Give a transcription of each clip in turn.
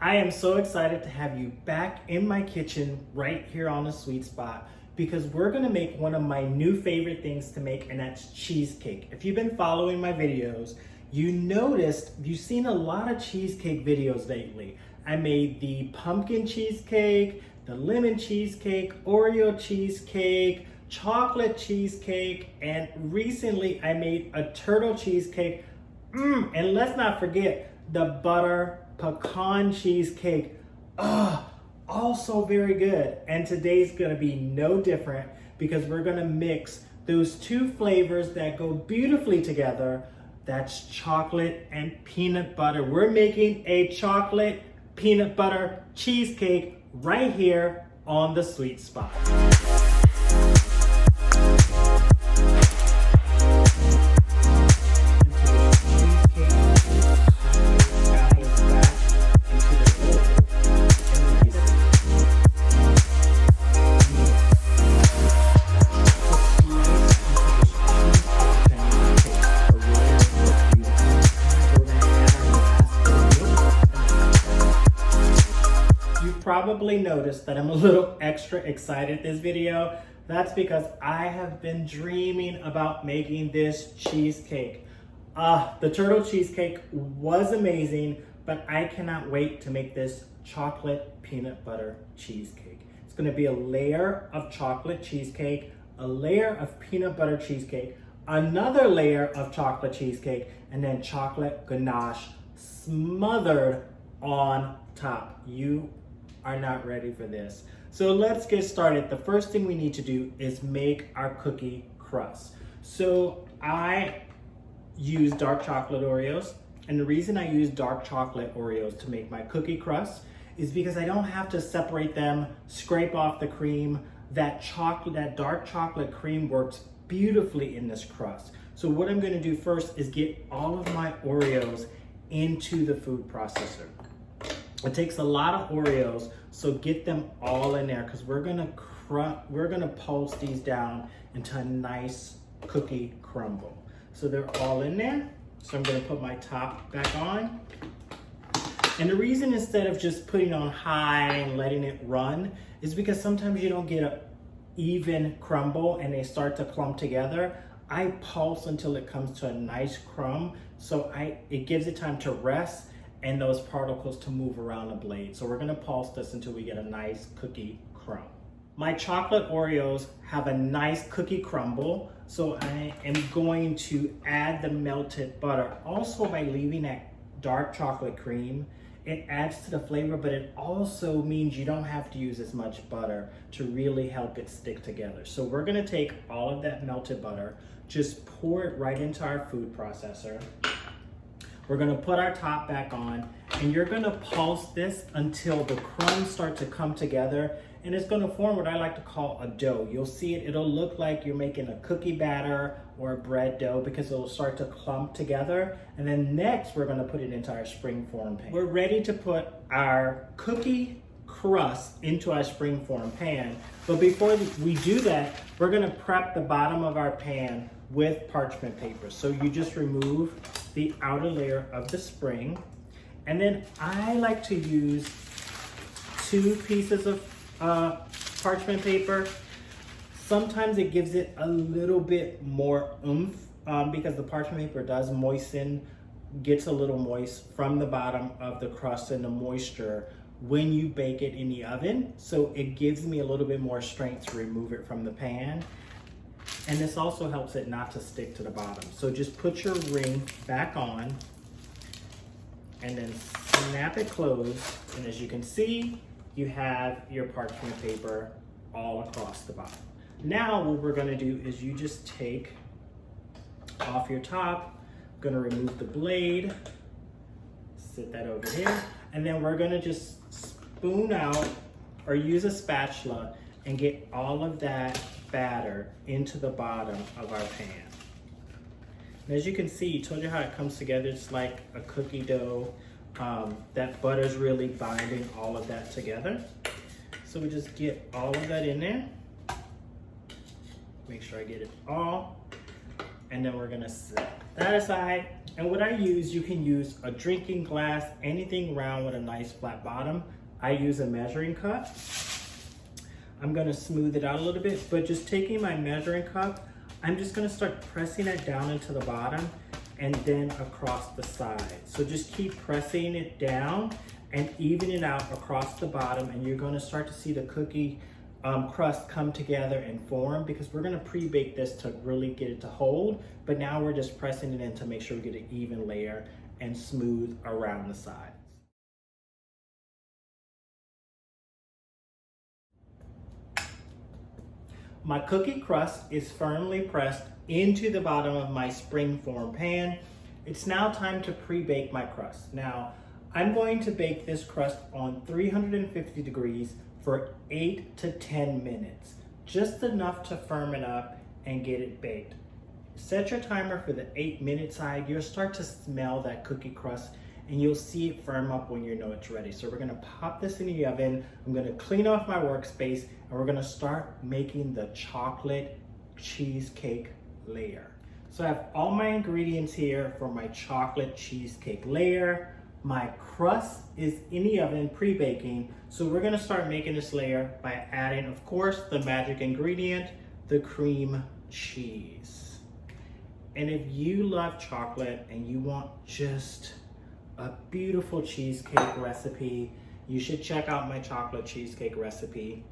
I am so excited to have you back in my kitchen right here on the Sweet Spot because we're gonna make one of my new favorite things to make, and that's cheesecake. If you've been following my videos, you've seen a lot of cheesecake videos lately. I made the pumpkin cheesecake, the lemon cheesecake, Oreo cheesecake, chocolate cheesecake, and recently I made a turtle cheesecake. And let's not forget the butter pecan cheesecake. Also very good. And today's gonna be no different because we're gonna mix those two flavors that go beautifully together. That's chocolate and peanut butter. We're making a chocolate peanut butter cheesecake right here on the Sweet Spot. Probably noticed that I'm a little extra excited this video. That's because I have been dreaming about making this cheesecake. The turtle cheesecake was amazing, but I cannot wait to make this chocolate peanut butter cheesecake. It's gonna be a layer of chocolate cheesecake, a layer of peanut butter cheesecake, another layer of chocolate cheesecake, and then chocolate ganache smothered on top. You are not ready for this. So let's get started. The first thing we need to do is make our cookie crust. So I use dark chocolate Oreos, and the reason I use dark chocolate Oreos to make my cookie crust is because I don't have to separate them, scrape off the cream. That dark chocolate cream works beautifully in this crust. So what I'm gonna do first is get all of my Oreos into the food processor. It takes a lot of Oreos, so get them all in there because we're gonna pulse these down into a nice cookie crumble. So they're all in there. So I'm gonna put my top back on. And the reason instead of just putting on high and letting it run is because sometimes you don't get an even crumble and they start to clump together. I pulse until it comes to a nice crumb, so it gives it time to rest and those particles to move around the blade. So we're gonna pulse this until we get a nice cookie crumb. My chocolate Oreos have a nice cookie crumble, so I am going to add the melted butter. Also, by leaving that dark chocolate cream, it adds to the flavor, but it also means you don't have to use as much butter to really help it stick together. So we're gonna take all of that melted butter, just pour it right into our food processor. We're gonna put our top back on, and you're gonna pulse this until the crumbs start to come together, and it's gonna form what I like to call a dough. You'll see it, it'll look like you're making a cookie batter or a bread dough because it'll start to clump together. And then next, we're gonna put it into our springform pan. We're ready to put our cookie crust into our springform pan. But before we do that, we're gonna prep the bottom of our pan with parchment paper. So you just remove the outer layer of the spring. And then I like to use 2 pieces of parchment paper. Sometimes it gives it a little bit more oomph because the parchment paper does gets a little moist from the bottom of the crust and the moisture when you bake it in the oven. So it gives me a little bit more strength to remove it from the pan. And this also helps it not to stick to the bottom. So just put your ring back on and then snap it closed. And as you can see, you have your parchment paper all across the bottom. Now what we're gonna do is you just take off your top, gonna remove the blade, sit that over here, and then we're gonna just spoon out or use a spatula and get all of that batter into the bottom of our pan. And as you can see, I told you how it comes together. It's like a cookie dough. That butter's really binding all of that together. So we just get all of that in there. Make sure I get it all. And then we're gonna set that aside. And what I use, you can use a drinking glass, anything round with a nice flat bottom. I use a measuring cup. I'm gonna smooth it out a little bit, but just taking my measuring cup, I'm just gonna start pressing it down into the bottom and then across the side. So just keep pressing it down and even it out across the bottom, and you're gonna start to see the cookie crust come together and form, because we're gonna pre-bake this to really get it to hold, but now we're just pressing it in to make sure we get an even layer and smooth around the sides. My cookie crust is firmly pressed into the bottom of my spring-form pan. It's now time to pre-bake my crust. Now, I'm going to bake this crust on 350 degrees for 8 to 10 minutes, just enough to firm it up and get it baked. Set your timer for the 8-minute side. You'll start to smell that cookie crust and you'll see it firm up when you know it's ready. So we're gonna pop this in the oven. I'm gonna clean off my workspace and we're gonna start making the chocolate cheesecake layer. So I have all my ingredients here for my chocolate cheesecake layer. My crust is in the oven pre-baking. So we're gonna start making this layer by adding, of course, the magic ingredient, the cream cheese. And if you love chocolate and you want just a beautiful cheesecake recipe, you should check out my chocolate cheesecake recipe.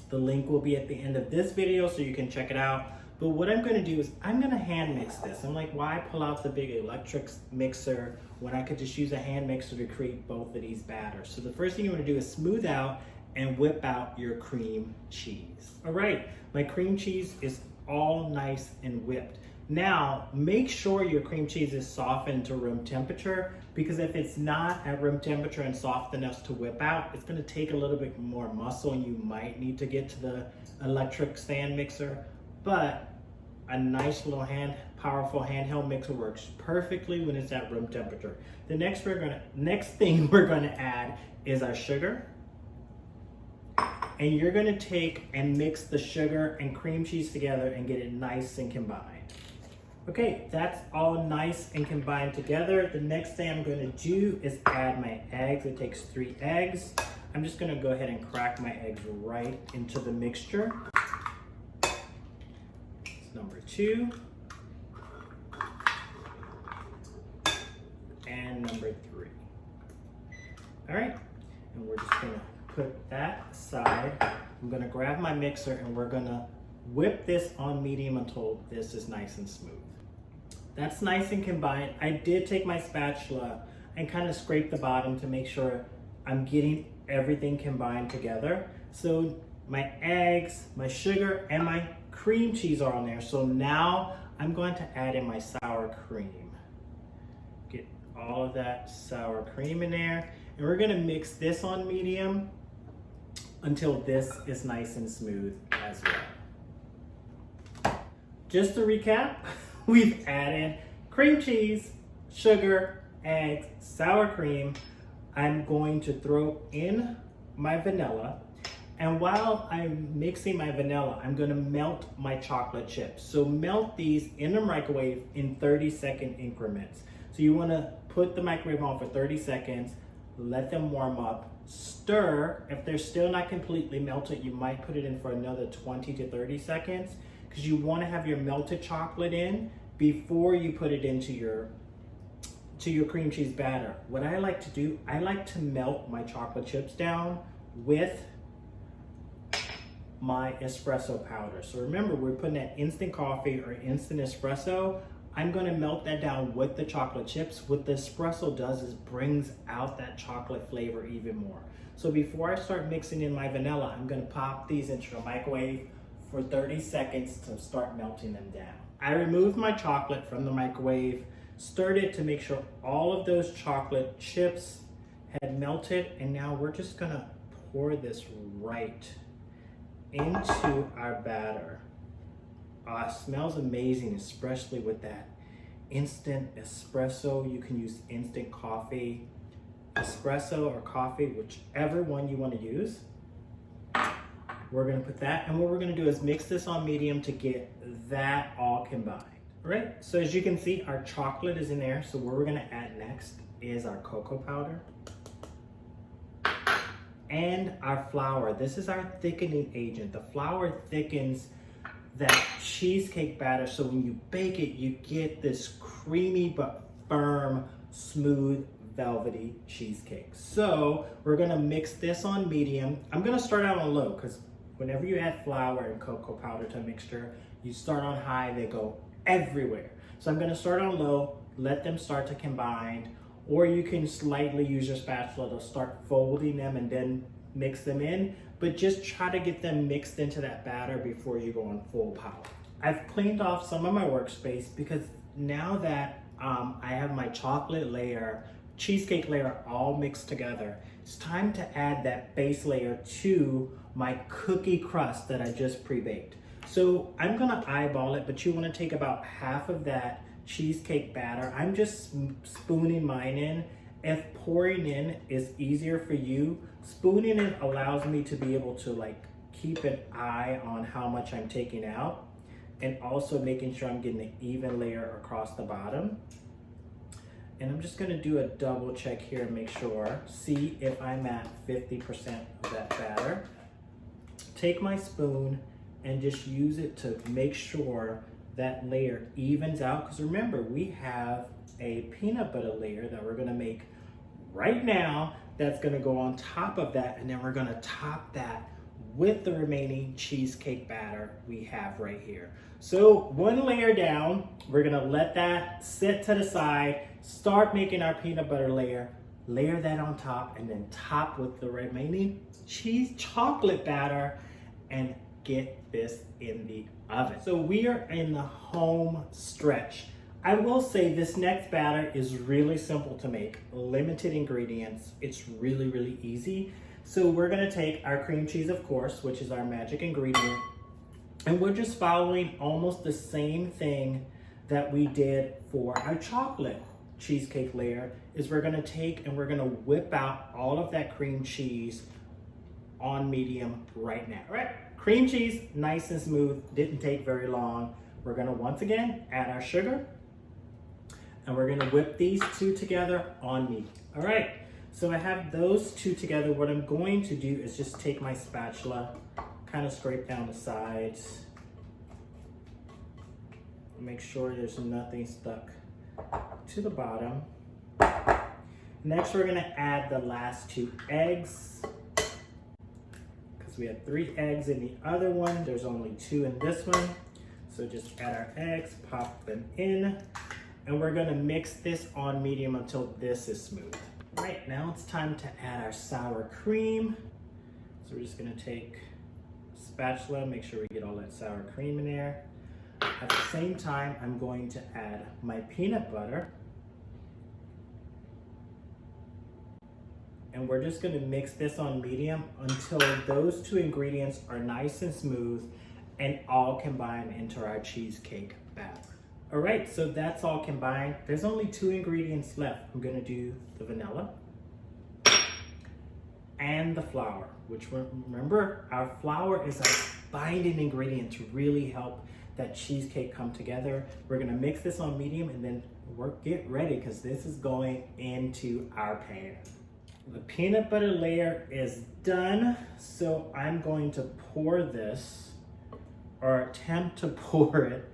The link will be at the end of this video so you can check it out. But what I'm gonna do is I'm gonna hand mix this. I'm like, why pull out the big electric mixer when I could just use a hand mixer to create both of these batters? So the first thing you wanna do is smooth out and whip out your cream cheese. All right, my cream cheese is all nice and whipped. Now, make sure your cream cheese is softened to room temperature, because if it's not at room temperature and soft enough to whip out, it's gonna take a little bit more muscle and you might need to get to the electric stand mixer. But a nice little powerful handheld mixer works perfectly when it's at room temperature. The next thing we're gonna add is our sugar. And you're gonna take and mix the sugar and cream cheese together and get it nice and combined. Okay, that's all nice and combined together. The next thing I'm gonna do is add my eggs. It takes 3 eggs. I'm just gonna go ahead and crack my eggs right into the mixture. It's number 2. And number 3. All right, and we're just gonna put that aside. I'm gonna grab my mixer and we're gonna whip this on medium until this is nice and smooth. That's nice and combined. I did take my spatula and kind of scrape the bottom to make sure I'm getting everything combined together. So my eggs, my sugar, and my cream cheese are on there. So now I'm going to add in my sour cream. Get all of that sour cream in there. And we're gonna mix this on medium until this is nice and smooth as well. Just to recap, we've added cream cheese, sugar, eggs, sour cream. I'm going to throw in my vanilla. And while I'm mixing my vanilla, I'm gonna melt my chocolate chips. So melt these in the microwave in 30-second increments. So you wanna put the microwave on for 30 seconds, let them warm up, stir. If they're still not completely melted, you might put it in for another 20 to 30 seconds, because you want to have your melted chocolate in before you put it into your cream cheese batter. What I like to do, I like to melt my chocolate chips down with my espresso powder. So remember, we're putting that instant coffee or instant espresso. I'm gonna melt that down with the chocolate chips. What the espresso does is brings out that chocolate flavor even more. So before I start mixing in my vanilla, I'm gonna pop these into the microwave for 30 seconds to start melting them down. I removed my chocolate from the microwave, stirred it to make sure all of those chocolate chips had melted, and now we're just gonna pour this right into our batter. It smells amazing, especially with that instant espresso. You can use instant coffee, espresso or coffee, whichever one you want to use. We're gonna put that, and what we're gonna do is mix this on medium to get that all combined. All right, so as you can see, our chocolate is in there. So what we're gonna add next is our cocoa powder and our flour. This is our thickening agent. The flour thickens that cheesecake batter, so when you bake it, you get this creamy but firm, smooth, velvety cheesecake. So we're gonna mix this on medium. I'm gonna start out on low, because whenever you add flour and cocoa powder to a mixture, you start on high, they go everywhere. So I'm gonna start on low, let them start to combine, or you can slightly use your spatula to start folding them and then mix them in, but just try to get them mixed into that batter before you go on full power. I've cleaned off some of my workspace because now that I have my chocolate layer, cheesecake layer all mixed together, it's time to add that base layer to my cookie crust that I just pre-baked. So I'm gonna eyeball it, but you wanna take about half of that cheesecake batter. I'm just spooning mine in. If pouring in is easier for you, spooning in allows me to be able to like keep an eye on how much I'm taking out and also making sure I'm getting an even layer across the bottom. And I'm just gonna do a double check here and make sure, see if I'm at 50% of that batter. Take my spoon and just use it to make sure that layer evens out. Because remember, we have a peanut butter layer that we're gonna make right now that's gonna go on top of that, and then we're gonna top that with the remaining cheesecake batter we have right here. So one layer down, we're gonna let that sit to the side, start making our peanut butter layer, layer that on top, and then top with the remaining chocolate batter, and get this in the oven. So we are in the home stretch. I will say this next batter is really simple to make, limited ingredients. It's really, really easy. So we're gonna take our cream cheese, of course, which is our magic ingredient, and we're just following almost the same thing that we did for our chocolate cheesecake layer. Is we're gonna take and we're gonna whip out all of that cream cheese on medium right now. All right, cream cheese, nice and smooth, didn't take very long. We're gonna once again add our sugar, and we're gonna whip these two together on medium. All right, so I have those two together. What I'm going to do is just take my spatula, kind of scrape down the sides, make sure there's nothing stuck to the bottom. Next, we're gonna add the last 2 eggs. Because we had 3 eggs in the other one, there's only 2 in this one. So just add our eggs, pop them in, and we're gonna mix this on medium until this is smooth. All right, now it's time to add our sour cream. So we're just gonna take a spatula, make sure we get all that sour cream in there. At the same time, I'm going to add my peanut butter. And we're just gonna mix this on medium until those 2 ingredients are nice and smooth and all combine into our cheesecake batter. All right, so that's all combined. There's only 2 ingredients left. I'm gonna do the vanilla and the flour, which remember, our flour is our binding ingredient to really help that cheesecake come together. We're gonna mix this on medium and then get ready, because this is going into our pan. The peanut butter layer is done, so I'm going to pour this, or attempt to pour it,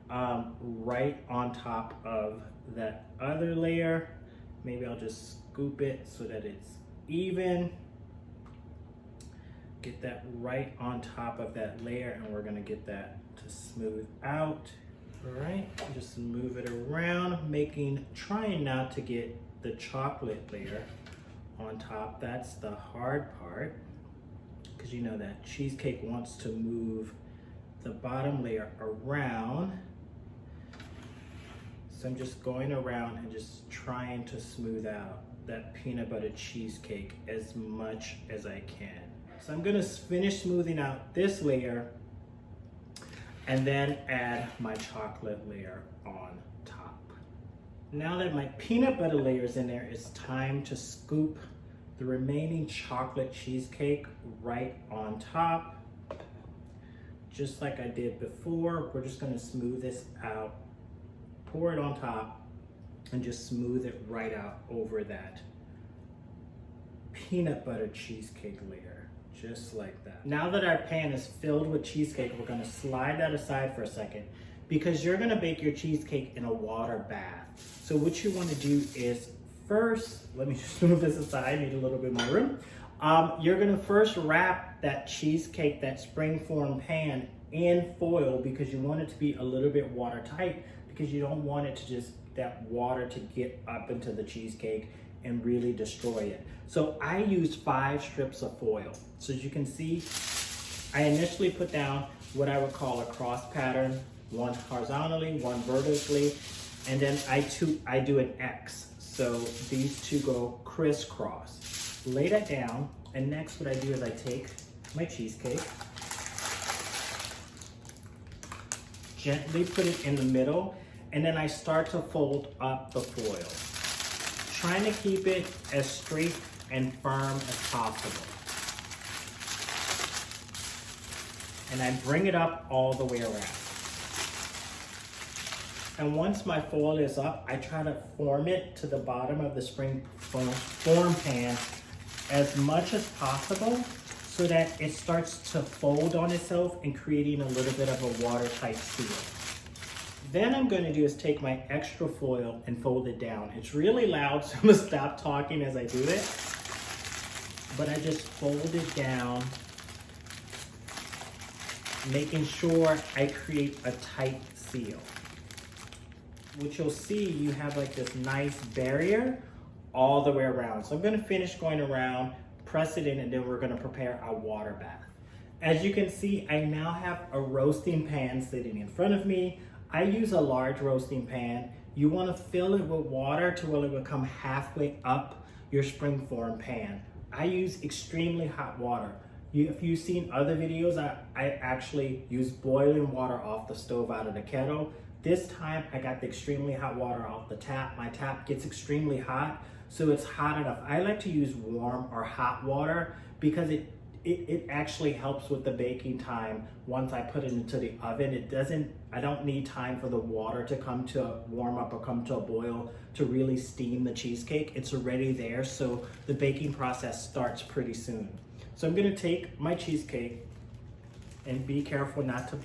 right on top of that other layer. Maybe I'll just scoop it so that it's even. Get that right on top of that layer, and we're gonna get that to smooth out. All right, just move it around, trying not to get the chocolate layer on top. That's the hard part, because you know that cheesecake wants to move the bottom layer around. So I'm just going around and just trying to smooth out that peanut butter cheesecake as much as I can. So I'm gonna finish smoothing out this layer and then add my chocolate layer on top. Now that my peanut butter layer is in there, it's time to scoop the remaining chocolate cheesecake right on top. Just like I did before, we're just gonna smooth this out pour it on top, and just smooth it right out over that peanut butter cheesecake layer, just like that. Now that our pan is filled with cheesecake, we're gonna slide that aside for a second because you're gonna bake your cheesecake in a water bath. So what you wanna do is first, let me just move this aside, I need a little bit more room. You're gonna first wrap that cheesecake, that springform pan in foil because you want it to be a little bit watertight because you don't want it to just, that water to get up into the cheesecake and really destroy it. So I use 5 strips of foil. So as you can see, I initially put down what I would call a cross pattern, one horizontally, one vertically, and then I do an X. So these two go crisscross. Lay that down, and next what I do is I take my cheesecake, gently put it in the middle, and then I start to fold up the foil, trying to keep it as straight and firm as possible. And I bring it up all the way around. And once my foil is up, I try to form it to the bottom of the springform pan as much as possible so that it starts to fold on itself and creating a little bit of a watertight seal. Then I'm gonna do is take my extra foil and fold it down. It's really loud, so I'm gonna stop talking as I do it. But I just fold it down, making sure I create a tight seal. What you'll see, you have like this nice barrier all the way around. So I'm gonna finish going around, press it in, and then we're gonna prepare our water bath. As you can see, I now have a roasting pan sitting in front of me. I use a large roasting pan. You wanna fill it with water to where it will come halfway up your springform pan. I use extremely hot water. If you've seen other videos, I actually use boiling water off the stove out of the kettle. This time I got the extremely hot water off the tap. My tap gets extremely hot, so it's hot enough. I like to use warm or hot water because it actually helps with the baking time. Once I put it into the oven, I don't need time for the water to come to warm up or come to a boil to really steam the cheesecake. It's already there, so the baking process starts pretty soon. So I'm gonna take my cheesecake and be careful not to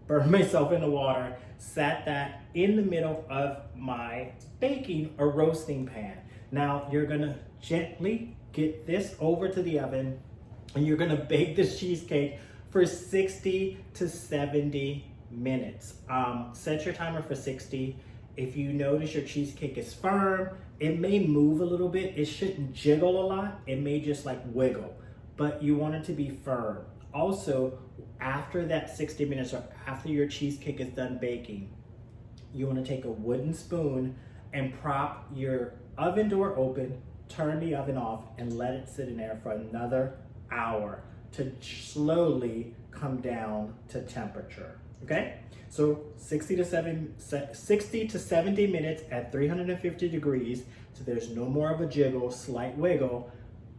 burn myself in the water, set that in the middle of my baking or roasting pan. Now you're gonna gently get this over to the oven and you're gonna bake this cheesecake for 60 to 70 minutes. Set your timer for 60. If you notice your cheesecake is firm, it may move a little bit. It shouldn't jiggle a lot. It may just like wiggle, but you want it to be firm. Also, after that 60 minutes or after your cheesecake is done baking, you want to take a wooden spoon and prop your oven door open, turn the oven off, and let it sit in there for another hour to slowly come down to temperature, okay? So 60 to 70 minutes at 350 degrees, so there's no more of a jiggle, slight wiggle.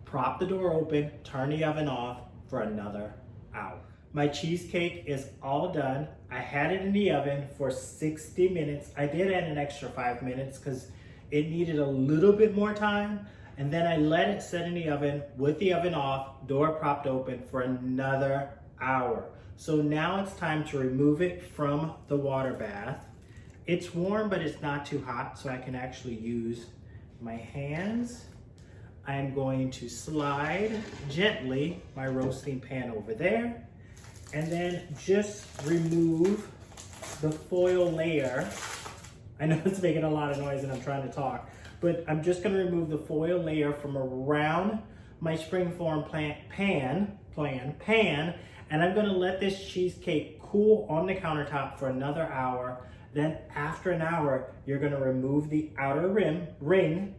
Prop the door open, turn the oven off for another hour. My cheesecake is all done. I had it in the oven for 60 minutes. I did add an extra 5 minutes because it needed a little bit more time. And then I let it sit in the oven with the oven off, door propped open for another hour. So now it's time to remove it from the water bath. It's warm, but it's not too hot, so I can actually use my hands. I'm going to slide gently my roasting pan over there, and then just remove the foil layer. I know it's making a lot of noise and I'm trying to talk, but I'm just gonna remove the foil layer from around my springform pan, and I'm gonna let this cheesecake cool on the countertop for another hour. Then after an hour, you're gonna remove the outer ring,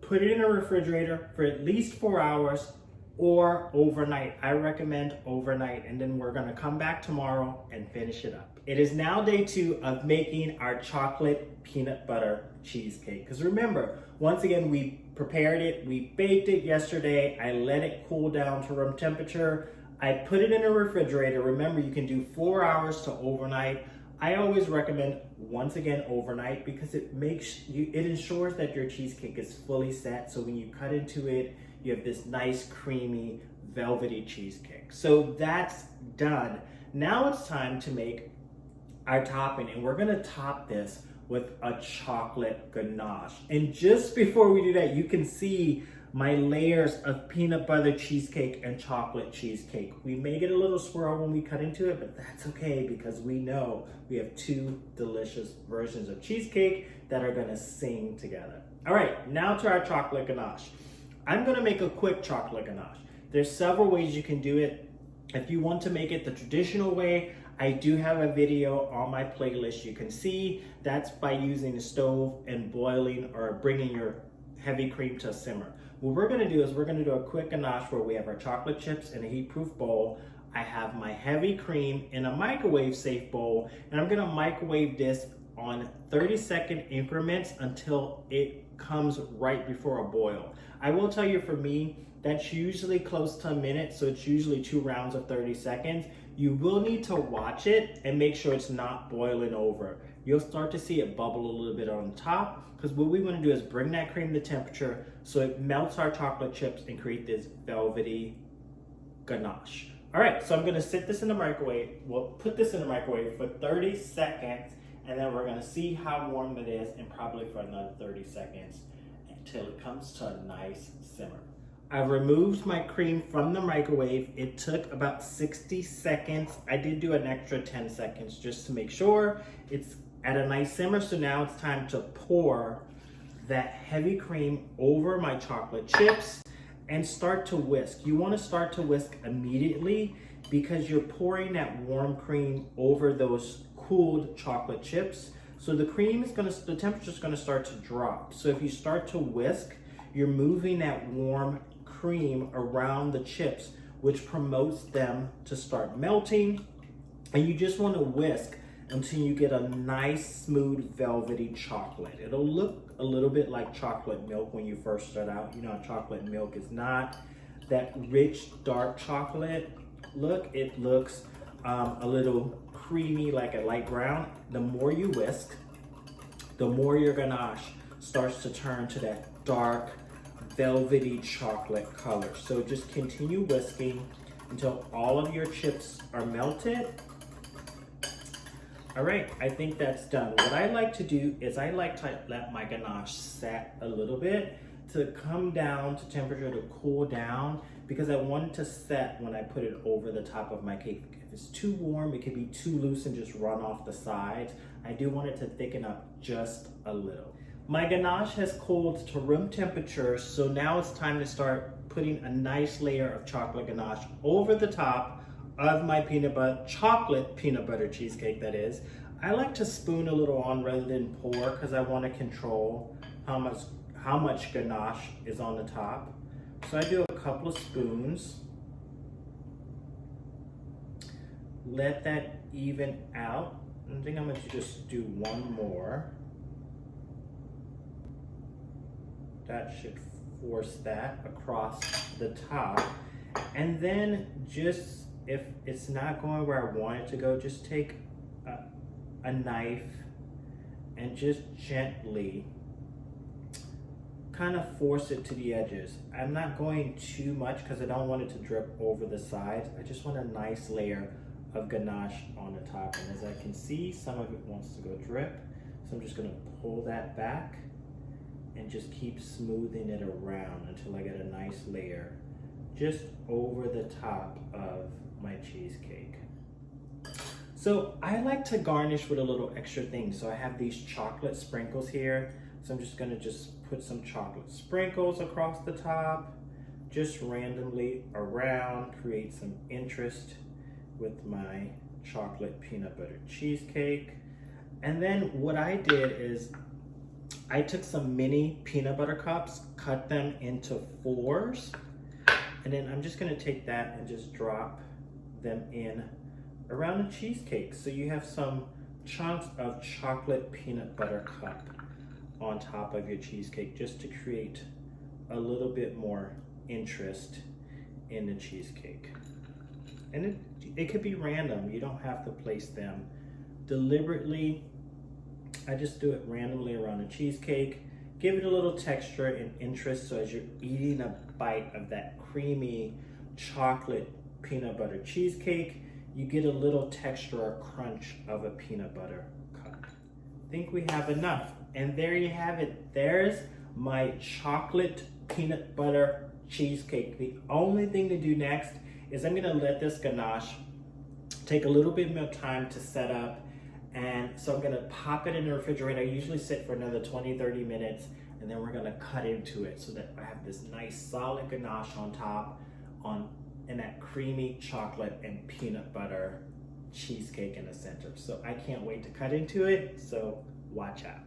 put it in a refrigerator for at least 4 hours or overnight. I recommend overnight, and then we're gonna come back tomorrow and finish it up. It is now day 2 of making our chocolate peanut butter cheesecake. Because remember, once again, we prepared it, we baked it yesterday, I let it cool down to room temperature, I put it in a refrigerator. Remember, you can do 4 hours to overnight. I always recommend once again overnight, because it ensures that your cheesecake is fully set. So when you cut into it, you have this nice creamy velvety cheesecake. So that's done. Now it's time to make our topping, and we're gonna top this with a chocolate ganache. And just before we do that, you can see my layers of peanut butter cheesecake and chocolate cheesecake. We may get a little swirl when we cut into it, but that's okay, because we know we have two delicious versions of cheesecake that are gonna sing together. All right, now to our chocolate ganache. I'm gonna make a quick chocolate ganache. There's several ways you can do it. If you want to make it the traditional way, I do have a video on my playlist you can see. That's by using the stove and boiling or bringing your heavy cream to a simmer. What we're gonna do is we're gonna do a quick ganache where we have our chocolate chips in a heat-proof bowl. I have my heavy cream in a microwave-safe bowl, and I'm gonna microwave this on 30-second increments until it comes right before a boil. I will tell you, for me, that's usually close to a minute, so it's usually 2 rounds of 30 seconds. You will need to watch it and make sure it's not boiling over. You'll start to see it bubble a little bit on top, because what we want to do is bring that cream to temperature so it melts our chocolate chips and create this velvety ganache. All right, so I'm gonna sit this in the microwave. We'll put this in the microwave for 30 seconds, and then we're gonna see how warm it is, and probably for another 30 seconds until it comes to a nice simmer. I removed my cream from the microwave. It took about 60 seconds. I did do an extra 10 seconds just to make sure it's at a nice simmer. So now it's time to pour that heavy cream over my chocolate chips and start to whisk. You want to start to whisk immediately, because you're pouring that warm cream over those cooled chocolate chips. So the temperature is gonna start to drop. So if you start to whisk, you're moving that warm cream around the chips, which promotes them to start melting. And you just want to whisk until you get a nice, smooth, velvety chocolate. It'll look a little bit like chocolate milk when you first start out. You know, chocolate milk is not that rich, dark chocolate look. It looks a little creamy, like a light brown. The more you whisk, the more your ganache starts to turn to that dark, velvety chocolate color. So just continue whisking until all of your chips are melted. All right, I think that's done. What I like to do is I like to let my ganache set a little bit to come down to temperature, to cool down, because I want it to set when I put it over the top of my cake. If it's too warm, it could be too loose and just run off the sides. I do want it to thicken up just a little. My ganache has cooled to room temperature, so now it's time to start putting a nice layer of chocolate ganache over the top of my chocolate peanut butter cheesecake, that is. I like to spoon a little on rather than pour, because I want to control how much ganache is on the top. So I do a couple of spoons. Let that even out. I think I'm going to just do one more. That should force that across the top. And then just, if it's not going where I want it to go, just take a knife and just gently kind of force it to the edges. I'm not going too much because I don't want it to drip over the sides. I just want a nice layer of ganache on the top. And as I can see, some of it wants to go drip. So I'm just gonna pull that back and just keep smoothing it around until I get a nice layer just over the top of my cheesecake. So I like to garnish with a little extra thing. So I have these chocolate sprinkles here. So I'm just gonna put some chocolate sprinkles across the top, just randomly around, create some interest with my chocolate peanut butter cheesecake. And then what I did is I took some mini peanut butter cups, cut them into 4s, and then I'm just gonna take that and just drop them in around the cheesecake. So you have some chunks of chocolate peanut butter cup on top of your cheesecake, just to create a little bit more interest in the cheesecake. And it could be random. You don't have to place them deliberately. I just do it randomly around a cheesecake. Give it a little texture and interest so as you're eating a bite of that creamy chocolate peanut butter cheesecake, you get a little texture or crunch of a peanut butter cup. I think we have enough. And there you have it. There's my chocolate peanut butter cheesecake. The only thing to do next is I'm gonna let this ganache take a little bit more time to set up. And so I'm gonna pop it in the refrigerator. I usually sit for another 20-30 minutes, and then we're gonna cut into it so that I have this nice solid ganache on top and that creamy chocolate and peanut butter cheesecake in the center. So I can't wait to cut into it, so watch out.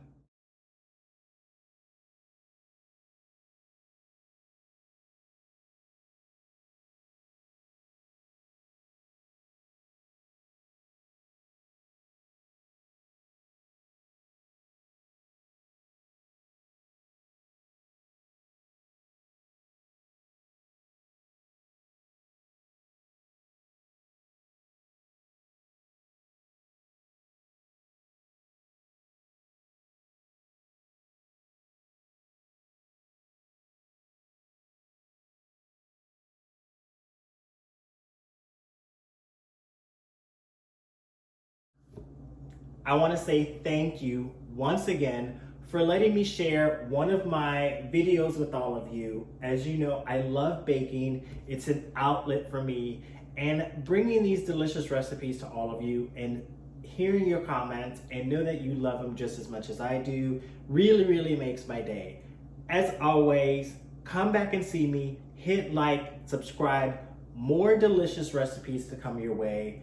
I want to say thank you once again for letting me share one of my videos with all of you. As you know, I love baking. It's an outlet for me, and bringing these delicious recipes to all of you and hearing your comments and know that you love them just as much as I do really makes my day. As always, come back and see me, hit like, subscribe, more delicious recipes to come your way.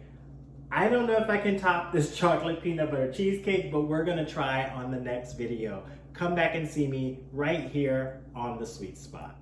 I don't know if I can top this chocolate peanut butter cheesecake, but we're gonna try on the next video. Come back and see me right here on The Sweet Spot.